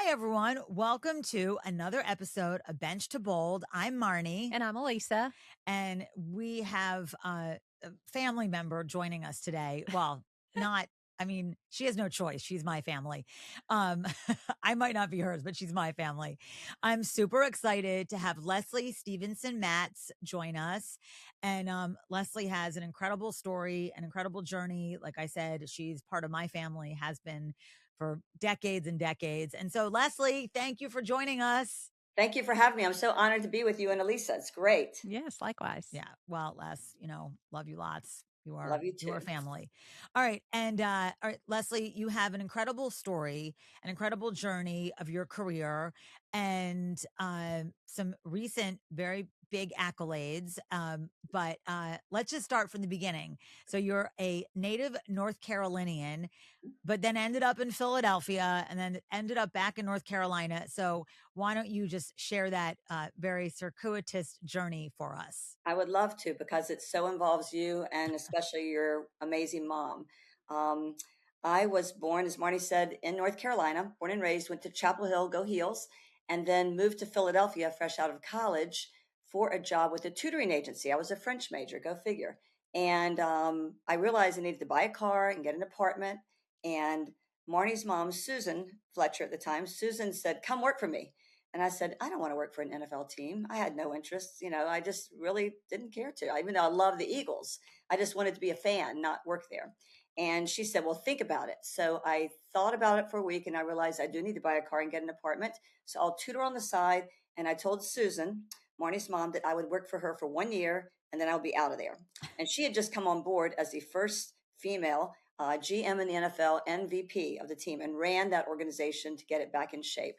Hi, everyone. Welcome to another episode of Bench to Bold. I'm Marnie, And I'm Elisa. and we have a family member joining us today. Well, not, I mean, she has no choice. She's my family. Um, I might not be hers, but she's my family. I'm super excited to have Leslie Stephenson Matz join us. And Leslie has an incredible story, an incredible journey. Like I said, she's part of my family, has been for decades and decades. And so, Leslie, thank you for joining us. Thank you for having me. I'm so honored to be with you and Elisa. It's great. Yes, likewise. Yeah. Well, Les, love you lots. Love you You are too. family. All right. And all right, Leslie, you have an incredible story, an incredible journey of your career, and some recent very big accolades. But let's just start from the beginning. So you're a native North Carolinian, but then ended up in Philadelphia and then ended up back in North Carolina. So why don't you just share that very circuitous journey for us? I would love to because it so involves you and especially your amazing mom. Um, I was born, as Marnie said, in North Carolina, born and raised, went to Chapel Hill, go Heels, and then moved to Philadelphia fresh out of college for a job with a tutoring agency. I was a French major, go figure. And I realized I needed to buy a car and get an apartment. And Marnie's mom, Susan Fletcher at the time, Susan said, "Come work for me." And I said, "I don't want to work for an NFL team. I had no interest. I just really didn't care to. Even though I love the Eagles, I just wanted to be a fan, not work there." And she said, "Well, think about it." So I thought about it for a week and I realized I do need to buy a car and get an apartment. So I'll tutor on the side. And I told Susan, Marnie's mom, that I would work for her for 1 year and then I'll be out of there. And she had just come on board as the first female GM in the NFL and VP of the team and ran that organization to get it back in shape.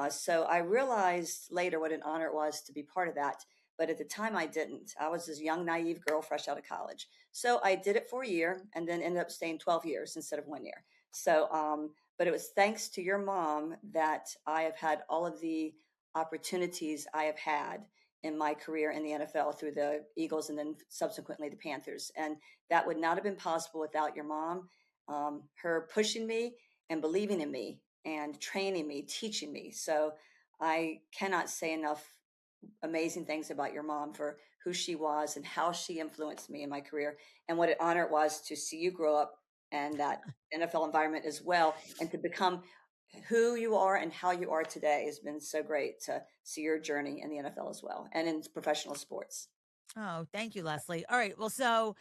So I realized later what an honor it was to be part of that. But at the time, I didn't. I was this young, naive girl fresh out of college. So I did it for a year and then ended up staying 12 years instead of 1 year. So, but it was thanks to your mom that I have had all of the opportunities I have had in my career in the NFL through the Eagles and then subsequently the Panthers. And that would not have been possible without your mom, her pushing me and believing in me and training me, teaching me. So I cannot say enough amazing things about your mom for who she was and how she influenced me in my career and what an honor it was to see you grow up and that NFL environment as well and to become who you are and how you are today has been so great to see your journey in the NFL as well and in professional sports. Oh, thank you, Leslie. All right. Well, so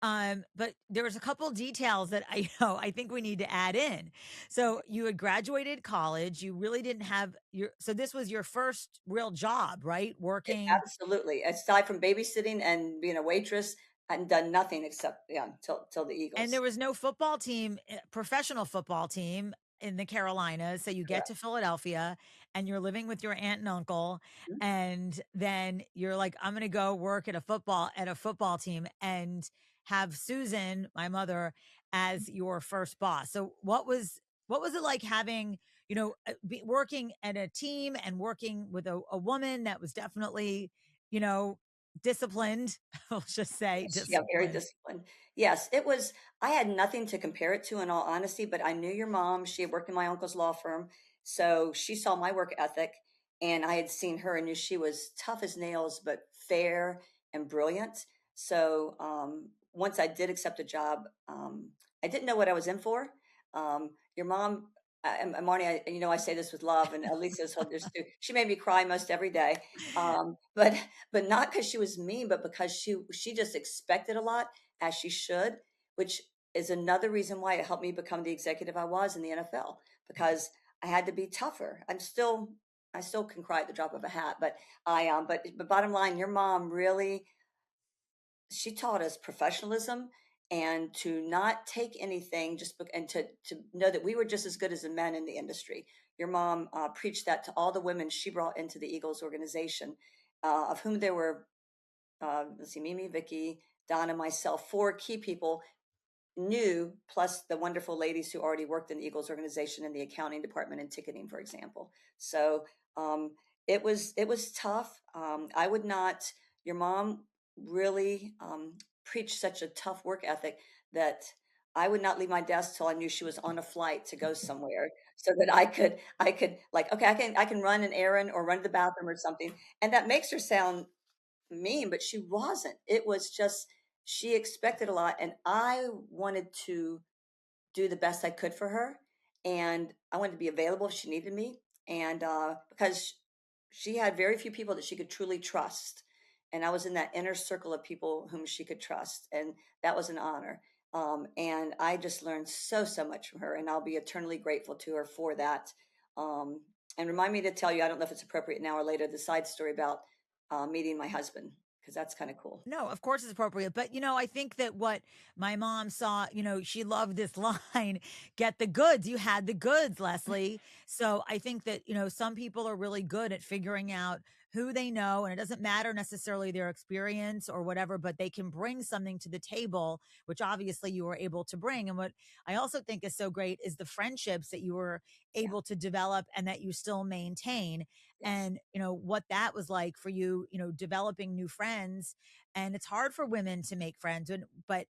but there was a couple details that I think we need to add in. So you had graduated college, you really didn't have so this was your first real job, right? Working. Absolutely. Aside from babysitting and being a waitress, I hadn't done nothing except till the And Eagles. there was no football team, professional football team in the Carolinas. So you get to Correct. Philadelphia and you're living with your aunt and uncle. Mhm. And then you're like, I'm going to go work at a football team and have Susan, my mother, as your first boss. So what was it like having, working at a team and working with a woman that was definitely, you know, disciplined, let's just say Yes, yeah, very disciplined. disciplined. Yes, it was. I had nothing to compare it to, in all honesty, but I knew your mom. She had worked in my uncle's law firm, so she saw my work ethic, and I had seen her and knew she was tough as nails, but fair and brilliant. So once I did accept a job, I didn't know what I was in for. Your mom, and Marnie, I say this with love, and Elisa's told this too. She made me cry most every day, but not because she was mean, but because she just expected a lot, as she should, which is another reason why it helped me become the executive I was in the NFL because I had to be tougher. I still can cry at the drop of a hat, but but bottom line, your mom really she taught us professionalism and to not take anything and to know that we were just as good as the men in the industry. Your mom preached that to all the women she brought into the Eagles organization, of whom there were let's see, Mimi, Vicky, Donna, myself, four key people new, plus the wonderful ladies who already worked in the Eagles organization in the accounting department and ticketing, for example. So um, it was tough. I would not. Your mom really preached such a tough work ethic that I would not leave my desk till I knew she was on a flight to go somewhere so that I could like, okay, I can run an errand or run to the bathroom or something. And that makes her sound mean, but she wasn't. It was just she expected a lot, and I wanted to do the best I could for her, and I wanted to be available if she needed me, and because she had very few people that she could truly trust, and I was in that inner circle of people whom she could trust, and that was an honor. And I just learned so much from her, and I'll be eternally grateful to her for that. Um, and remind me to tell you, I don't know if it's appropriate now or later, the side story about meeting my husband because that's kind of cool. No, of course it's appropriate. But, I think that what my mom saw, she loved this line, get the goods. You had the goods, Leslie. So I think that, some people are really good at figuring out who they know. And it doesn't matter necessarily their experience or whatever, but they can bring something to the table, which obviously you were able to bring. And what I also think is so great is the friendships that you were Yeah. able to develop and that you still maintain. Yes. And, what that was like for you, developing new friends. And it's hard for women to make friends, but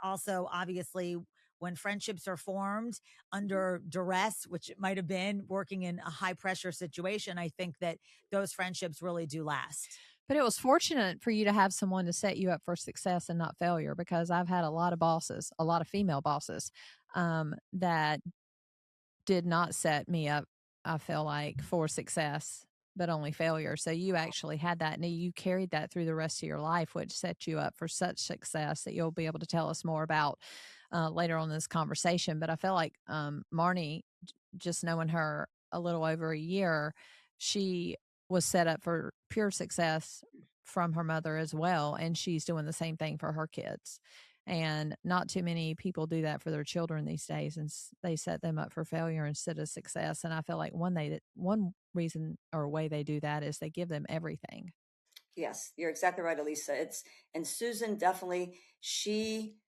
also obviously when friendships are formed Mhm. under duress, which it might have been working in a high pressure situation, I think that those friendships really do last. But it was fortunate for you to have someone to set you up for success and not failure, because I've had a lot of bosses, a lot of female bosses, that did not set me up, I feel like, for success, but only failure. So you actually had that, and you carried that through the rest of your life, which set you up for such success that you'll be able to tell us more about later on in this conversation. But I feel like Marnie, just knowing her a little over a year, she was set up for pure success from her mother as well. And she's doing the same thing for her kids. And not too many people do that for their children these days, and they set them up for failure instead of success. And I feel like one reason or way they do that is they give them everything. Yes, you're exactly right, Elisa. And Susan definitely, she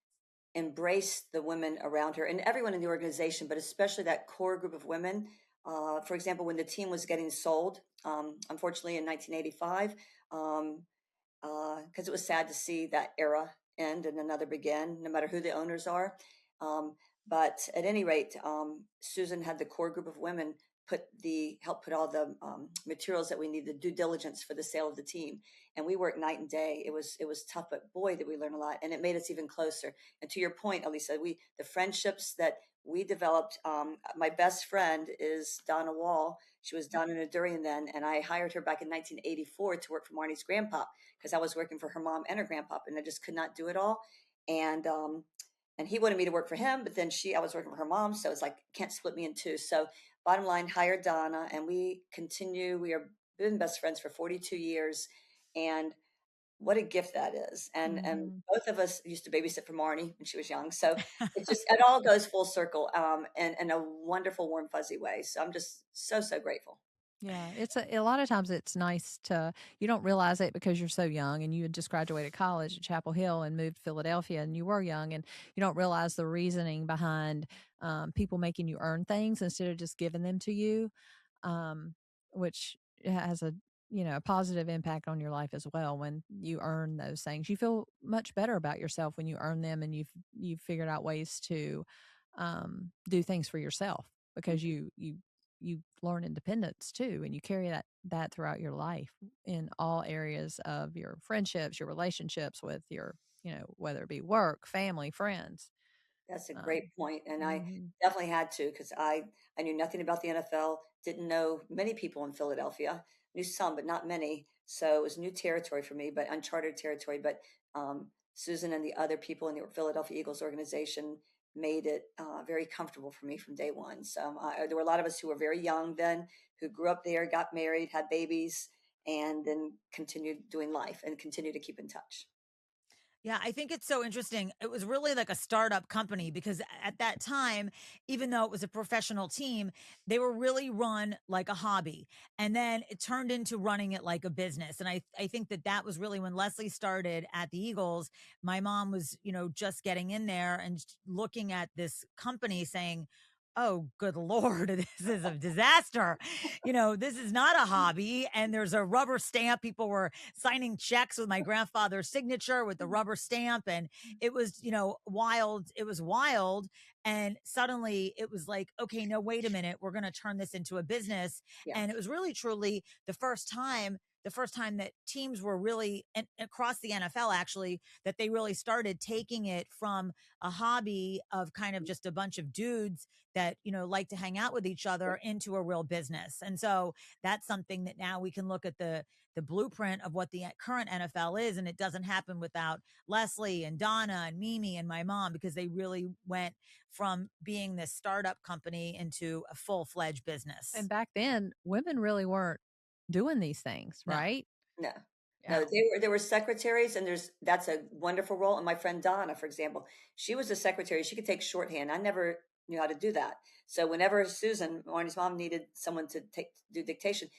embraced the women around her and everyone in the organization, but especially that core group of women. For example, when the team was getting sold, unfortunately in 1985, because it was sad to see that era end and another begin, no matter who the owners are. Um, but at any rate, Susan had the core group of women help put all the materials that we needed, due diligence for the sale of the team, and we worked night and day. It was tough, but boy, did we learn a lot, and it made us even closer. And to your point, Elisa, the friendships that we developed. My best friend is Donna Wall. She was down in Adurian then, and I hired her back in 1984 to work for Marnie's grandpa because I was working for her mom and her grandpa, and I just could not do it all. And and he wanted me to work for him, but then I was working for her mom, so it's like can't split me in two. So bottom line, hired Donna, and we continue. We are been best friends for 42 years, and what a gift that is. And Hmm. both of us used to babysit for Marnie when she was young, so it all goes full circle, and in a wonderful, warm, fuzzy way. So I'm just so grateful. Yeah, it's a lot of times it's nice to, you don't realize it because you're so young, and you had just graduated college at Chapel Hill and moved to Philadelphia, and you were young, and you don't realize the reasoning behind people making you earn things instead of just giving them to you, um, which has a positive impact on your life as well. When you earn those things, you feel much better about yourself when you earn them, and you've figured out ways to do things for yourself, because Mhm. you learn independence too, and you carry that throughout your life in all areas of your friendships, your relationships with your, whether it be work, family, friends. That's a um, great point, and I mhm. definitely had to because I knew nothing about the NFL, didn't know many people in Philadelphia, knew some but not many, so it was new territory for me, but uncharted territory. But Susan and the other people in the Philadelphia Eagles organization made it very comfortable for me from day one. So there were a lot of us who were very young then, who grew up there, got married, had babies, and then continued doing life and continue to keep in touch. Yeah, I think it's so interesting. It was really like a startup company because at that time, even though it was a professional team, they were really run like a hobby. And then it turned into running it like a business. And I think that that was really when Leslie started at the Eagles. My mom was, just getting in there and looking at this company saying, oh, good Lord, this is a disaster. This is not a hobby. And there's a rubber stamp. People were signing checks with my grandfather's signature with the rubber stamp. And it was, wild. It was wild. And suddenly it was like, okay, no, wait a minute. We're going to turn this into a business. Yeah. And it was really, truly the first time that teams were really, and across the NFL actually, that they really started taking it from a hobby of kind of just a bunch of dudes that like to hang out with each other into a real business. And so that's something that now we can look at the blueprint of what the current NFL is, and it doesn't happen without Leslie and Donna and Mimi and my mom, because they really went from being this startup company into a full-fledged business. And back then, women really weren't doing these things, No. right? No. Yeah. No, there were secretaries, and that's a wonderful role. And my friend Donna, for example, she was a secretary. She could take shorthand. I never knew how to do that. So whenever Susan, Marnie's mom, needed someone to do dictation,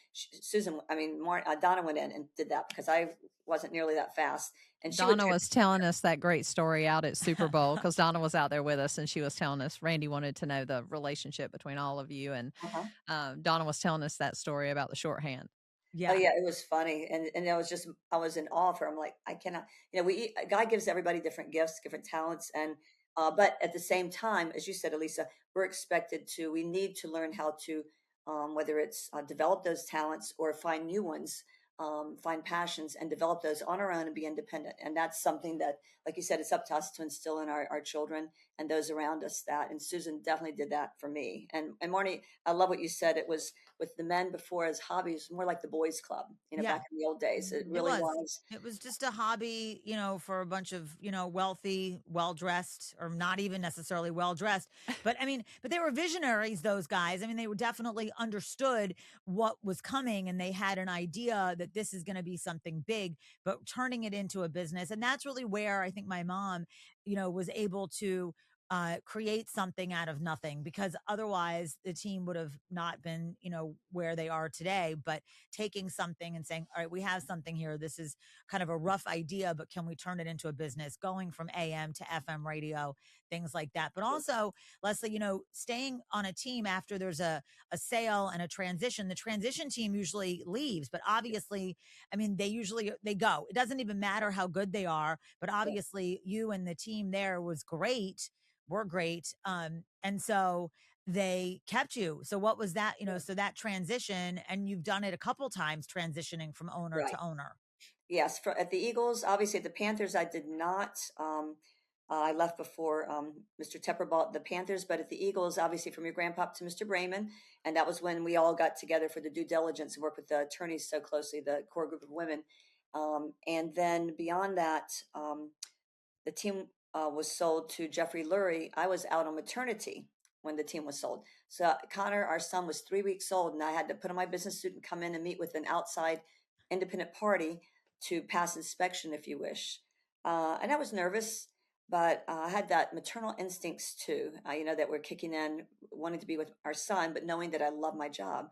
Donna went in and did that, because I wasn't nearly that fast. And Donna was telling us that great story out at Super Bowl, because Donna was out there with us, and she was telling us, Randy wanted to know the relationship between all of you. And Donna was telling us that story about the shorthand. Yeah. Oh yeah, it was funny, and I was in awe of her. I'm like, I cannot, God gives everybody different gifts, different talents, and but at the same time, as you said, Elisa, we need to learn how to, whether it's develop those talents or find new ones, find passions and develop those on our own and be independent. And that's something that, like you said, it's up to us to instill in our children and those around us that. And Susan definitely did that for me. And Marnie, I love what you said. It was with the men before as hobbies, more like the boys club, back in the old days. It really was. It was just a hobby, for a bunch of, wealthy, well-dressed, or not even necessarily well-dressed. But but they were visionaries, those guys. They were definitely understood what was coming, and they had an idea that this is going to be something big, but turning it into a business. And that's really where I think my mom, was able to create something out of nothing, because otherwise the team would have not been, where they are today. But taking something and saying, all right, we have something here. This is kind of a rough idea, but can we turn it into a business? Going from AM to FM radio, things like that. But also, Leslie, staying on a team after there's a sale and a transition, the transition team usually leaves, but obviously, they go. It doesn't even matter how good they are, but obviously you and the team there were great. And so they kept you. So what was that, so that transition, and you've done it a couple times, transitioning from owner to owner. Yes. At the Eagles, obviously at the Panthers, I did not, I left before Mr. Tepper bought the Panthers, but at the Eagles, obviously from your grandpa to Mr. Brayman. And that was when we all got together for the due diligence and worked with the attorneys so closely, the core group of women. And then beyond that, the team was sold to Jeffrey Lurie. I was out on maternity when the team was sold. So Connor, our son, was 3 weeks old, and I had to put on my business suit and come in and meet with an outside independent party to pass inspection, if you wish. And I was nervous, but I had that maternal instincts too, that were kicking in, wanting to be with our son, but knowing that I love my job.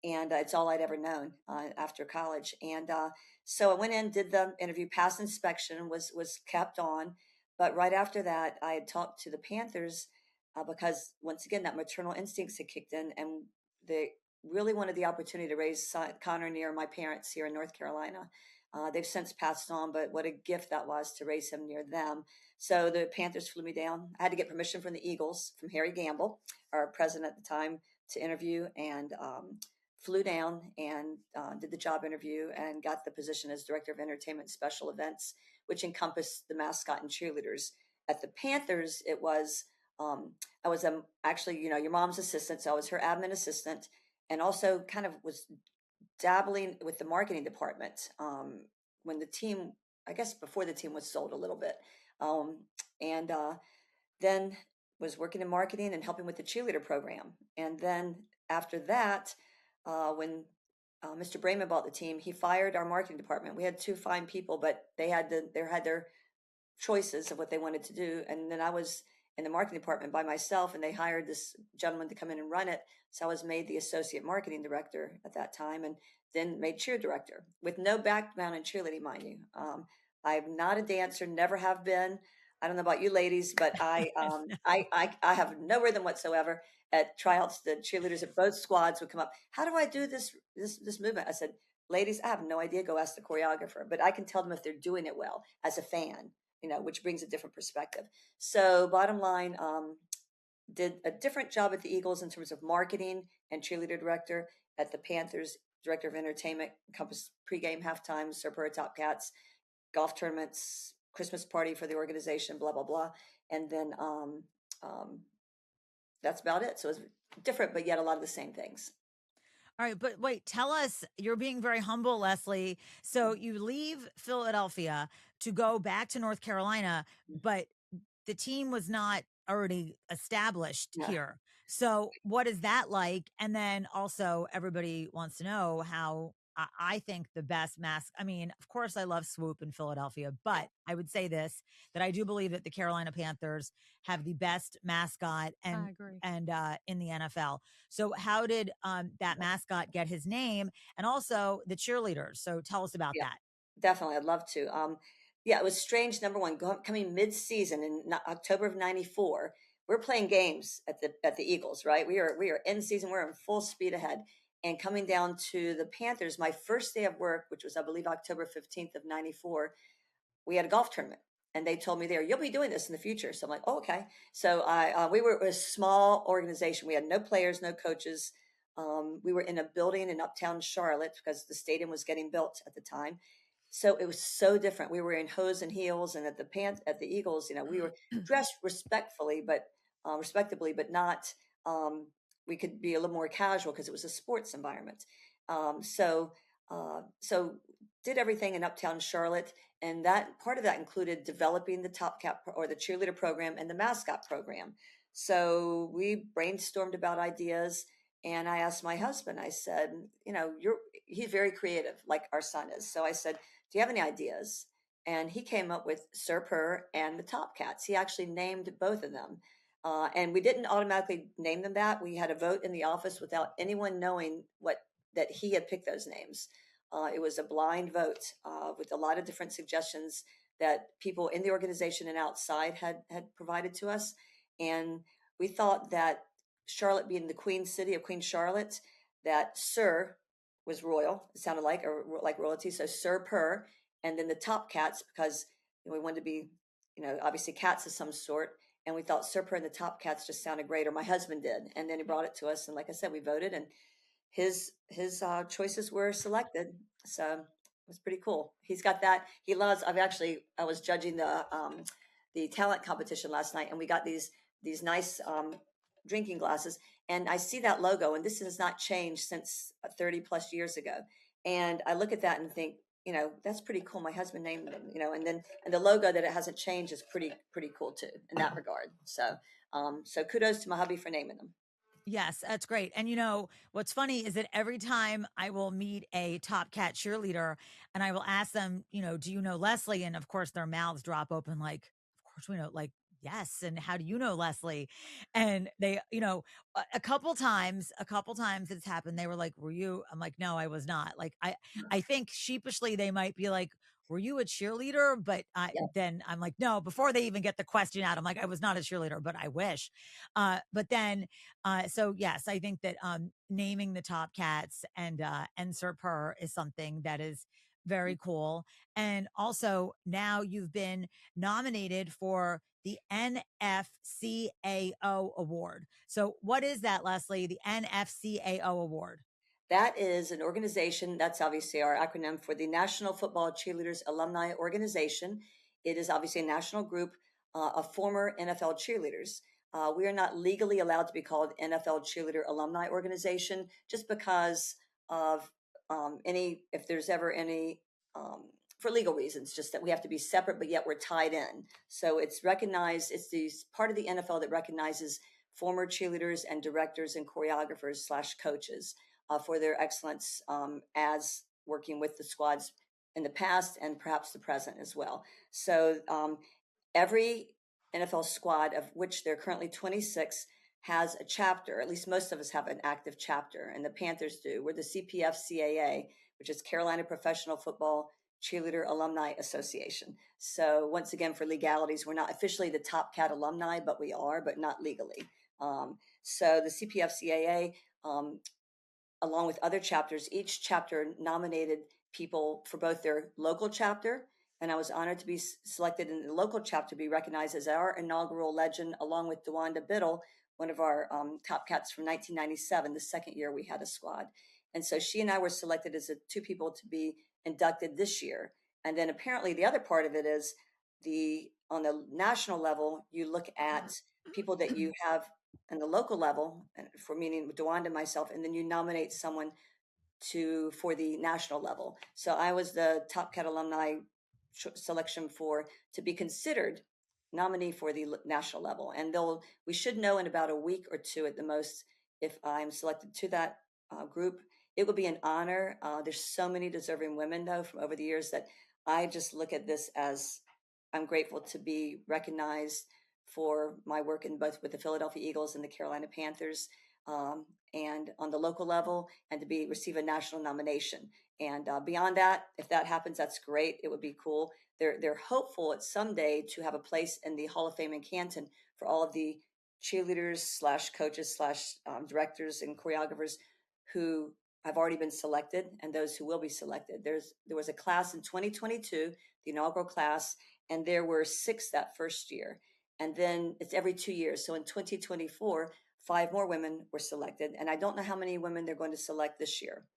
And it's all I'd ever known after college. And so I went in, did the interview, passed inspection, was kept on. But right after that, I had talked to the Panthers because, once again, that maternal instincts had kicked in, and they really wanted the opportunity to raise Connor near my parents here in North Carolina. They've since passed on, but what a gift that was to raise him near them. So the Panthers flew me down. I had to get permission from the Eagles, from Harry Gamble, our president at the time, to interview, and flew down and did the job interview and got the position as director of entertainment special events, which encompassed the mascot and cheerleaders. At the Panthers, it was I was actually, your mom's assistant, so I was her admin assistant, and also kind of was dabbling with the marketing department when the team, I guess before the team was sold a little bit, and then was working in marketing and helping with the cheerleader program. And then after that, when Mr. Brayman bought the team, he fired our marketing department. We had two fine people, but they had their choices of what they wanted to do. And then I was in the marketing department by myself, and they hired this gentleman to come in and run it. So I was made the associate marketing director at that time, and then made cheer director with no background in cheerleading, mind you. I'm not a dancer, never have been. I don't know about you ladies, but I have no rhythm whatsoever. At tryouts, the cheerleaders at both squads would come up. How do I do this movement? I said, ladies, I have no idea. Go ask the choreographer. But I can tell them if they're doing it well as a fan, which brings a different perspective. So bottom line, did a different job at the Eagles in terms of marketing and cheerleader director. At the Panthers, director of entertainment, encompassed pregame, halftime, Purr TopCats, golf tournaments, Christmas party for the organization, blah blah blah, and then that's about it. So it's different, but yet a lot of the same things. All right, but wait, tell us, you're being very humble, Leslie. So you leave Philadelphia to go back to North Carolina, but the team was not already established Yeah. here. So what is that like? And then also everybody wants to know how I think the best mask. I mean, of course I love Swoop in Philadelphia, but I would say this, that I do believe that the Carolina Panthers have the best mascot I and agree. in the NFL. So how did that mascot get his name, and also the cheerleaders? So tell us about Yeah, that. definitely. I'd love to. Yeah, it was strange. Number one, coming mid-season in October of '94, we're playing games at the Eagles, right? We are in season. We're in full speed ahead, and coming down to the Panthers. My first day of work, which was I believe October 15th of '94, we had a golf tournament. And they told me there, you'll be doing this in the future. So I'm like, oh, okay. So we were a small organization. We had no players, no coaches. We were in a building in uptown Charlotte because the stadium was getting built at the time. So it was so different. We were in hose and heels, and at the Eagles, we were dressed respectfully, but respectably, but not. We could be a little more casual because it was a sports environment. So did everything in uptown Charlotte, and that part of that included developing the TopCat or the cheerleader program and the mascot program. So we brainstormed about ideas, and I asked my husband. I said, he's very creative, like our son is. So I said, do you have any ideas? And he came up with Sir Purr and the TopCats. He actually named both of them. And we didn't automatically name them that. We had a vote in the office without anyone knowing that he had picked those names. It was a blind vote with a lot of different suggestions that people in the organization and outside had provided to us. And we thought that Charlotte being the Queen City of Queen Charlotte, that Sir was royal. It sounded like royalty. So Sir Purr, and then the TopCats, because we wanted to be, obviously cats of some sort. And we thought Sir Purr and the TopCats just sounded great, or my husband did. And then he brought it to us. And like I said, we voted, and his choices were selected. So it was pretty cool. He's got that. He loves. I was judging the talent competition last night, and we got these nice drinking glasses, and I see that logo, and this has not changed since 30 plus years ago. And I look at that and think, that's pretty cool. My husband named them, and the logo that it hasn't changed is pretty cool too in that regard. So so kudos to my hubby for naming them. Yes, that's great. And what's funny is that every time I will meet a TopCat cheerleader and I will ask them, do you know Leslie? And of course their mouths drop open like, of course we know, like, yes. And how do you know Leslie? And they, a couple times it's happened. They were like, were you? I'm like, no, I was not. Like, I think sheepishly they might be like, were you a cheerleader? But then I'm like, no, before they even get the question out, I'm like, I was not a cheerleader, but I wish. But then, so yes, I think that naming the TopCats and Sir Purr is something that is very cool. And also now you've been nominated for the NFCAO award. So what is that, Leslie? The NFCAO award? That is an organization. That's obviously our acronym for the National Football Cheerleaders Alumni Organization. It is obviously a national group of former NFL cheerleaders. We are not legally allowed to be called NFL Cheerleader Alumni Organization just because of if there's ever any, for legal reasons, just that we have to be separate, but yet we're tied in. So it's recognized, it's the part of the NFL that recognizes former cheerleaders and directors and choreographers / coaches for their excellence as working with the squads in the past and perhaps the present as well. So every NFL squad, of which there are currently 26, has a chapter. At least most of us have an active chapter, and the Panthers do. We're the CPFCAA, which is Carolina Professional Football Cheerleader Alumni Association. So once again, for legalities, we're not officially the TopCat alumni, but we are, but not legally. So the CPFCAA, along with other chapters, each chapter nominated people for both their local chapter, and I was honored to be selected in the local chapter to be recognized as our inaugural legend, along with DeWanda Biddle, one of our TopCats from 1997, the second year we had a squad. And so she and I were selected as the two people to be inducted this year. And then apparently the other part of it is on the national level, you look at people that you have on the local level, for meaning with DeWanda and myself, and then you nominate someone for the national level. So I was the TopCat alumni selection to be considered nominee for the national level. And we should know in about a week or two at the most if I'm selected to that group. It will be an honor. There's so many deserving women, though, from over the years that I just look at this as I'm grateful to be recognized for my work in both with the Philadelphia Eagles and the Carolina Panthers, and on the local level, and to receive a national nomination. And beyond that, if that happens, that's great. It would be cool. They're hopeful at someday to have a place in the Hall of Fame in Canton for all of the cheerleaders / coaches / directors and choreographers who have already been selected and those who will be selected. There was a class in 2022, the inaugural class, and there were 6 that first year. And then it's every 2 years. So in 2024, 5 more women were selected. And I don't know how many women they're going to select this year.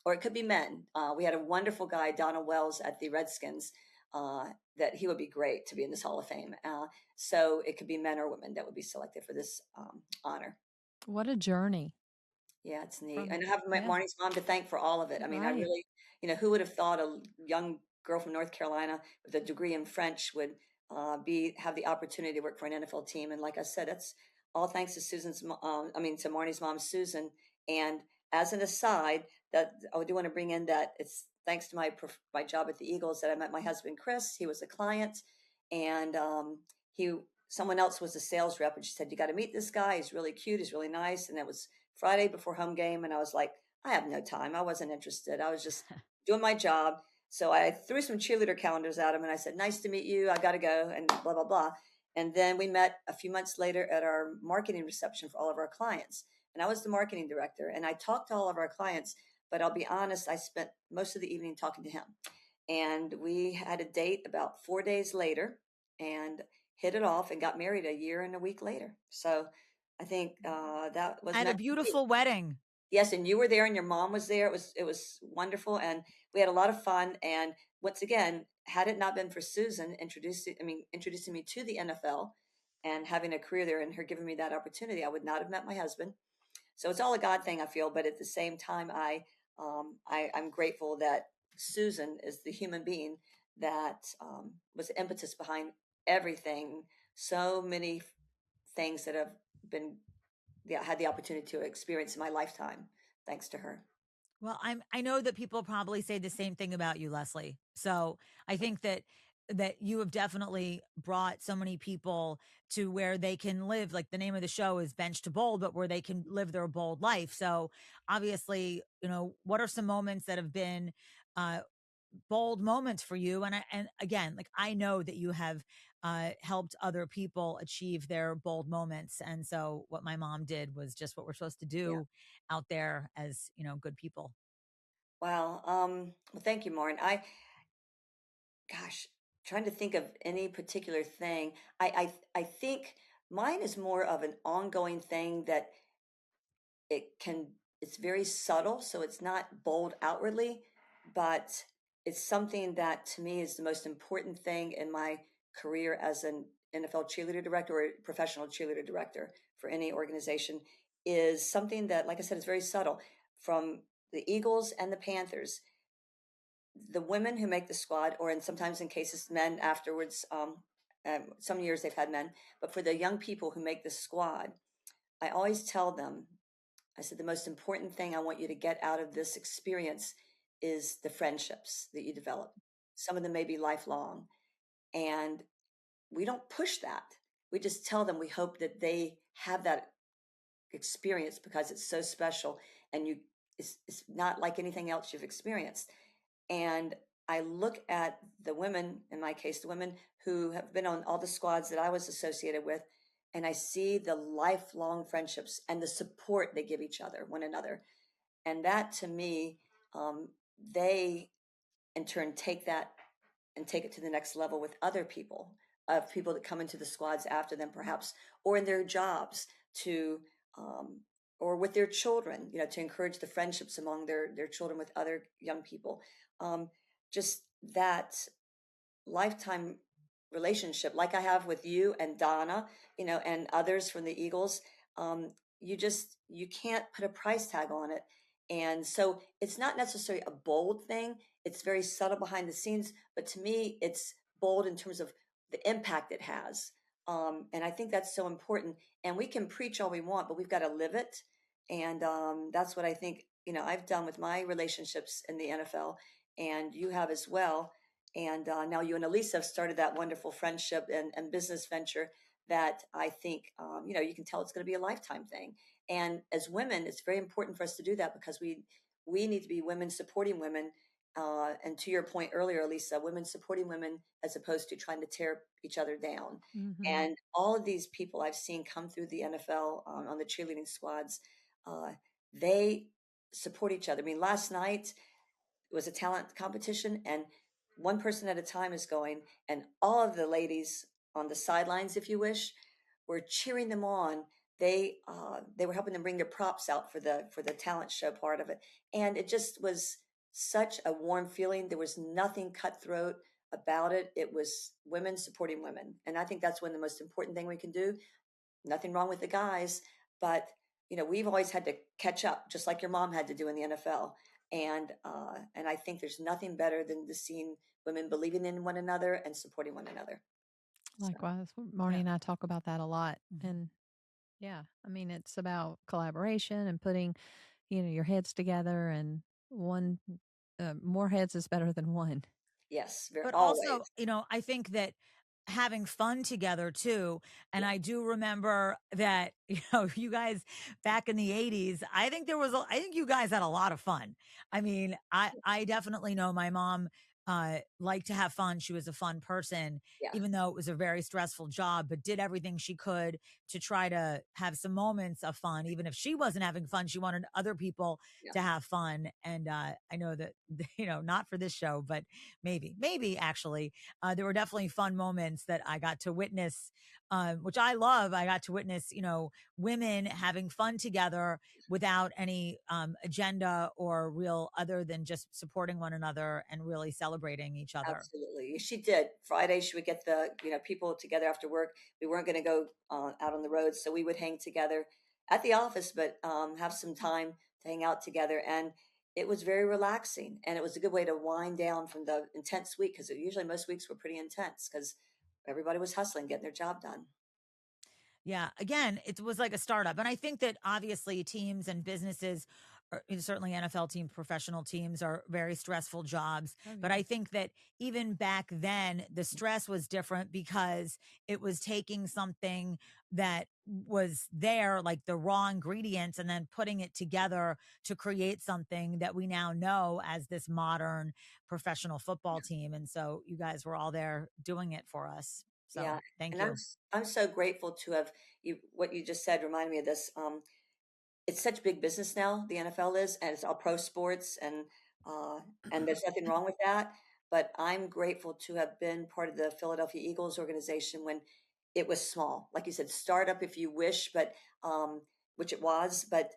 Or it could be men. We had a wonderful guy, Donald Wells, at the Redskins, that he would be great to be in this Hall of Fame. So it could be men or women that would be selected for this honor. What a journey. Yeah, it's neat. And I have Marnie's mom to thank for all of it. I mean, Right. I really, who would have thought a young girl from North Carolina with a degree in French would have the opportunity to work for an NFL team. And like I said, it's all thanks to to Marnie's mom, Susan. And as an aside, that I do want to bring in that it's thanks to my job at the Eagles that I met my husband, Chris. He was a client, and someone else was a sales rep, and she said, "You got to meet this guy. He's really cute. He's really nice." And it was Friday before home game, and I was like, I have no time. I wasn't interested. I was just doing my job. So I threw some cheerleader calendars at him, and I said, "Nice to meet you. I got to go," and blah, blah, blah. And then we met a few months later at our marketing reception for all of our clients. And I was the marketing director, and I talked to all of our clients, but I'll be honest, I spent most of the evening talking to him. And we had a date about 4 days later and hit it off and got married a year and a week later. So I think that was a beautiful wedding. Yes, and you were there, and your mom was there. It was wonderful, and we had a lot of fun. And once again, had it not been for Susan introducing me to the NFL and having a career there, and her giving me that opportunity, I would not have met my husband. So it's all a God thing, I feel. But at the same time, I'm grateful that Susan is the human being that was the impetus behind everything. So many things that have been had the opportunity to experience in my lifetime, thanks to her. Well, I know that people probably say the same thing about you, Leslie. So I think that you have definitely brought so many people to where they can live. Like the name of the show is Bench to Bold, but where they can live their bold life. So obviously, what are some moments that have been bold moments for you? And again, like I know that you have helped other people achieve their bold moments. And so what my mom did was just what we're supposed to do out there as, good people. Wow. Well, thank you, Maureen. Trying to think of any particular thing. I think mine is more of an ongoing thing that it's very subtle. So it's not bold outwardly, but it's something that to me is the most important thing in my career as an NFL cheerleader director or professional cheerleader director for any organization, is something that, like I said, is very subtle. From the Eagles and the Panthers, the women who make the squad, or sometimes in cases men afterwards, some years they've had men, but for the young people who make the squad, I always tell them, I said, the most important thing I want you to get out of this experience is the friendships that you develop. Some of them may be lifelong. And we don't push that. We just tell them we hope that they have that experience because it's so special and it's not like anything else you've experienced. And I look at the women, in my case, the women who have been on all the squads that I was associated with, and I see the lifelong friendships and the support they give each other, one another. And that to me, they in turn take that and take it to the next level with other people, of people that come into the squads after them, perhaps, or in their jobs to, um, or with their children, to encourage the friendships among their children with other young people. Um, just that lifetime relationship, like I have with you and Donna, and others from the Eagles. You can't put a price tag on it. And so it's not necessarily a bold thing. It's very subtle behind the scenes, but to me, it's bold in terms of the impact it has. And I think that's so important. And we can preach all we want, but we've got to live it. And that's what I think, I've done with my relationships in the NFL, and you have as well. And now you and Elisa have started that wonderful friendship and business venture that I think, you can tell it's going to be a lifetime thing. And as women, it's very important for us to do that, because we need to be women supporting women. And to your point earlier, Elisa, women supporting women as opposed to trying to tear each other down. Mm-hmm. And all of these people I've seen come through the NFL on the cheerleading squads, they support each other. I mean, last night, it was a talent competition, and one person at a time is going, and all of the ladies on the sidelines, if you wish, were cheering them on. They were helping them bring their props out for the talent show part of it, and it just was such a warm feeling. There was nothing cutthroat about it. It was women supporting women, and I think that's one of the most important thing we can do. Nothing wrong with the guys, but we've always had to catch up, just like your mom had to do in the NFL. And I think there's nothing better than to seeing women believing in one another and supporting one another. Likewise, Marnie and I talk about that a lot. Mm-hmm. And yeah, I mean, it's about collaboration and putting, your heads together, and one, more heads is better than one. Yes, But also, always. I think that having fun together too. And Yeah. I do remember that, you guys back in the 80s, I think I think you guys had a lot of fun. I mean, I definitely know my mom liked to have fun. She was a fun person, Yeah. even though it was a very stressful job, but did everything she could to try to have some moments of fun. Even if she wasn't having fun, she wanted other people Yeah. to have fun. And I know that, not for this show, but maybe actually, there were definitely fun moments that I got to witness, which I love. I got to witness, women having fun together without any agenda or real other than just supporting one another and really celebrating each other. Absolutely. She did. Friday, she would get the, people together after work. We weren't going to go out on the road, so we would hang together at the office, but have some time to hang out together. And it was very relaxing, and it was a good way to wind down from the intense week, because usually most weeks were pretty intense because everybody was hustling, getting their job done. Yeah. Again, it was like a startup. And I think that obviously teams and businesses, certainly NFL teams, professional teams, are very stressful jobs. Oh, But yeah. I think that even back then, the stress was different because it was taking something that was there, like the raw ingredients, and then putting it together to create something that we now know as this modern professional football team. And so you guys were all there doing it for us. So Yeah, thank and you. I'm so grateful to have you. What you just said reminded me of this. It's such big business now. The NFL is, and it's all pro sports, uh, and there's nothing wrong with that. But I'm grateful to have been part of the Philadelphia Eagles organization when it was small, like you said, startup if you wish, but which it was. But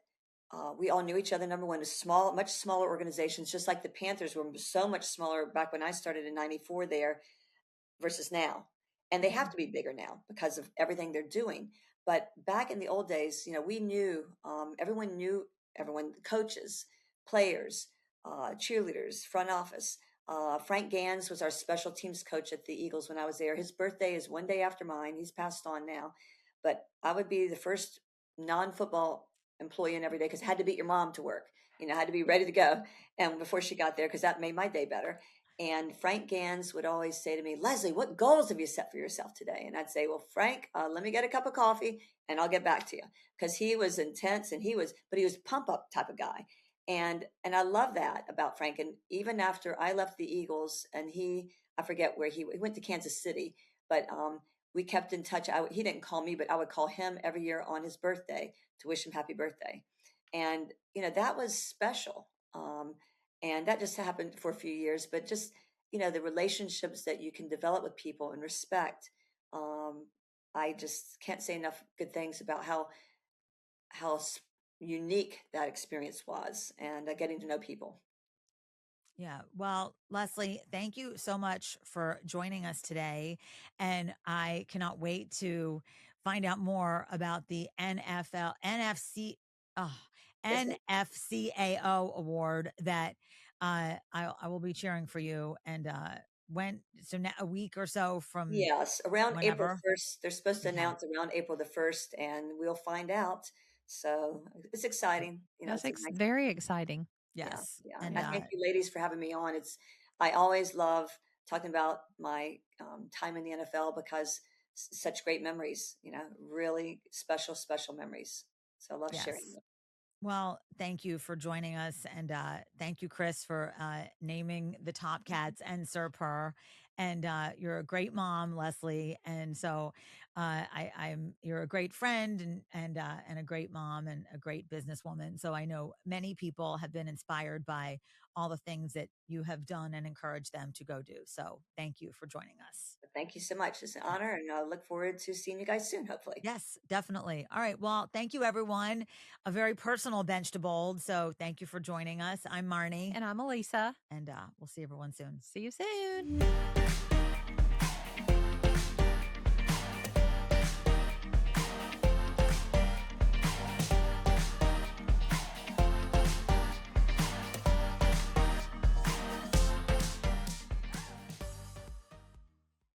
we all knew each other. Number one, it was small, much smaller organizations, just like the Panthers were so much smaller back when I started in '94 there versus now. And they have to be bigger now because of everything they're doing. But back in the old days, we knew, everyone knew everyone, coaches, players, cheerleaders, front office. Frank Gans was our special teams coach at the Eagles when I was there. His birthday is one day after mine. He's passed on now. But I would be the first non-football employee in every day, because I had to beat your mom to work. I had to be ready to go. And before she got there, because that made my day better. And Frank Gans would always say to me, Leslie, what goals have you set for yourself today? And I'd say, well, Frank, let me get a cup of coffee and I'll get back to you. Because he was intense, and but he was pump up type of guy. And I love that about Frank. And even after I left the Eagles, and I forget where he went to Kansas City, but we kept in touch. He didn't call me, but I would call him every year on his birthday to wish him happy birthday. And that was special. And that just happened for a few years, but just the relationships that you can develop with people and respect. I just can't say enough good things about how unique that experience was, and getting to know people. Yeah. Well, Leslie, thank you so much for joining us today. And I cannot wait to find out more about the oh, Yes, ma'am. NFCAO award that I will be cheering for you. And so now a week or so from Yes, around April whenever. 1st. They're supposed to Yeah. announce around April the 1st, and we'll find out. So it's exciting. That's It's a nice. very exciting. Yeah, Yes. yeah. And And I thank you, ladies, for having me on. I always love talking about my time in the NFL because such great memories. Really special, special memories. So I love sharing yes. them. Well, thank you for joining us. And thank you, Chris, for naming the TopCats and Sir Purr. And you're a great mom, Leslie. And so you're a great friend and a great mom and a great businesswoman. So I know many people have been inspired by all the things that you have done and encouraged them to go do. So thank you for joining us. Thank you so much. It's an honor, and I look forward to seeing you guys soon, hopefully. Yes, definitely. All right. Well, thank you, everyone. A very personal bench to bold. So thank you for joining us. I'm Marnie. And I'm Elisa. And we'll see everyone soon. See you soon.